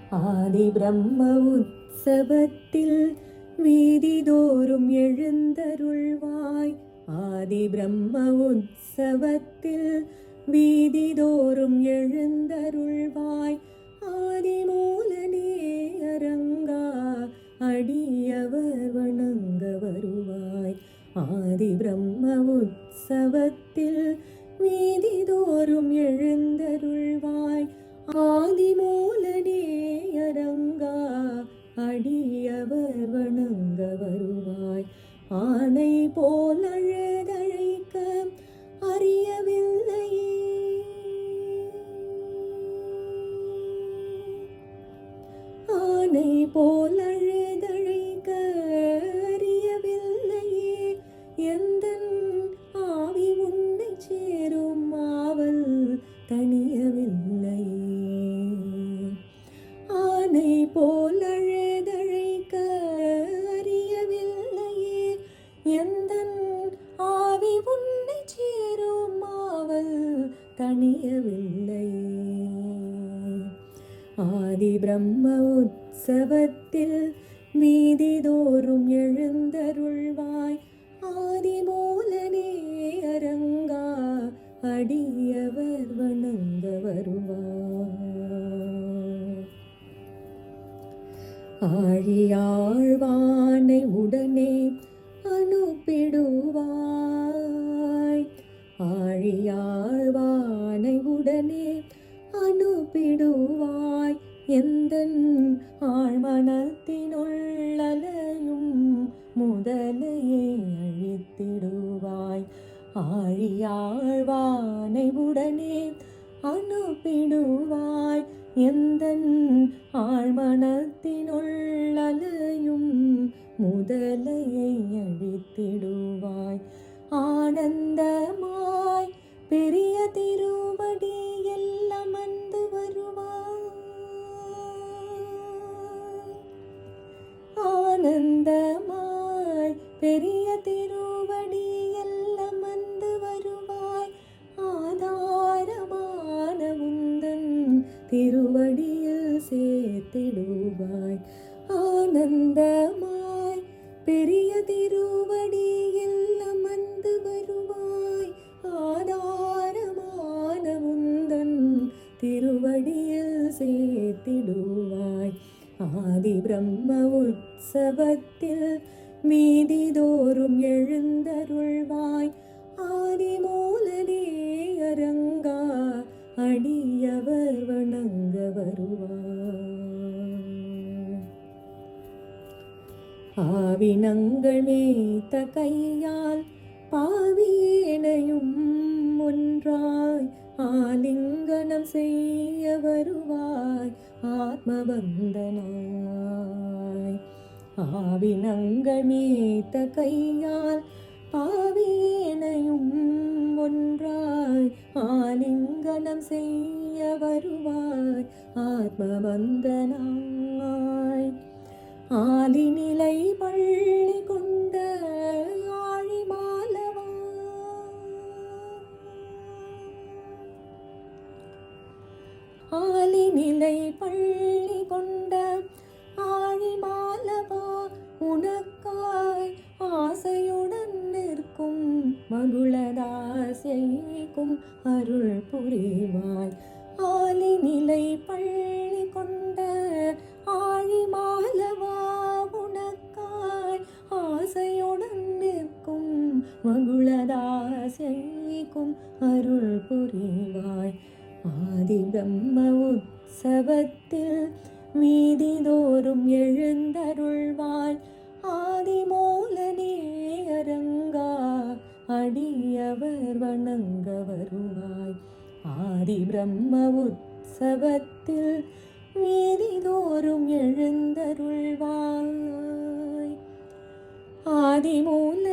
ஆதி பிரம்ம உற்சவத்தில் வீதிதோறும் எழுந்தருள்வாய். ஆதி பிரம்ம உற்சவத்தில் வீதிதோறும் எழுந்தருள்வாய். ஆதிமூலனே அரங்கா அடியவர் வணங்க வருவாய். ஆதி பிரம்ம உற்சவத்தில் வீதிதோறும் எழுந்தருள்வாய். ஆதிமூலனே அரங்கா அடியவர் வணங்க வருவாய். ஆனை போல் அழுதழைக்க அறியவில்லையே, ஆனை போல் அழுதழைக்க அறியவில்லையே, எந்தன் ஆவி உன்னை சேரும் ஆவல் தணியவில்லையே. ஆனை போல் அழுதழைக்க அறியவில்லையே, எந்தன் ஆவி உன்னை சேரும் ஆவல் தணியவில்லையே. ஆதி பிரம்ம உற்சவத்தில் வீதிதோறும் எழுந்தருள்வாய். ஆதிமூலனே அரங்கா அடியவர் வணங்க வருவாய். ஆழியாழ்வானை உடனே அனுப்பிடுவாய். ஆழியாழ்வானை உடனே அனுப்பிடுவாய். எந்தன் ஆழ்மனத்தினுள்ளலையும் முதலையை அழித்திடுவாய். ஆழியாழ்வானை உடனே அனுப்பிடுவாய். எந்தன் ஆழ்மனத்தினுள்ளலையும் முதலையை அழித்திடுவாய். ஆனந்தமாய் பெரிய திருவடியில் அமர்ந்து வருவாய். ஆனந்தமாய் பெரிய திருவடியில் அமர்ந்து வருவாய். ஆதாரமான உந்தன் திருவடியில் சேர்த்திடுவாய். ஆனந்தமாய் பெரிய திருவடியில் அமர்ந்து வருவாய். ஆதாரமான உந்தன் திருவடியில் சேர்த்திடுவாய். ஆதி பிரம்ம உற்சவத்தில் வீதிதோறும் எழுந்தருள்வாய். ஆதிமூலனே அரங்கா அடியவர் வணங்க வருவாய். ஆவினங்கள் மேய்த்த கையால் பாவியேனையும் ஒன்றாய் ஆலிங்கனம் செய்ய வருவாய். ஆத்மபந்தனாய் ஆவினங்கள் மேய்த்த கையால் பாவியேனையும் ஒன்றாய் ஆலிங்கனம் செய்ய வருவாய். ஆத்மபந்தனாய் ஆலிநிலை பள்ளி கொண்ட ஆழிமாலவா, ஆலிநிலை பள்ளி கொண்ட ஆழிமாலவா, உனக்காய் ஆசையுடன் நிற்கும் மகுளதாசைக்கும் அருள் புரிவாய். ஆலிநிலை பள்ளி கொண்ட ஆழிமாலவா, உனக்காய் ஆசையுடன் நிற்கும் மகுளதாசைக்கும் அருள் புரிவாய். ஆதி பிரம்ம உற்சவத்தில் வீதிதோறும் எழுந்தருள்வாய். ஆதிமூலனே அரங்கா அடியவர் வணங்க வருவாய். ஆதி பிரம்ம உற்சவத்தில் வீதிதோறும் எழுந்தருள்வாய். ஆதிமூல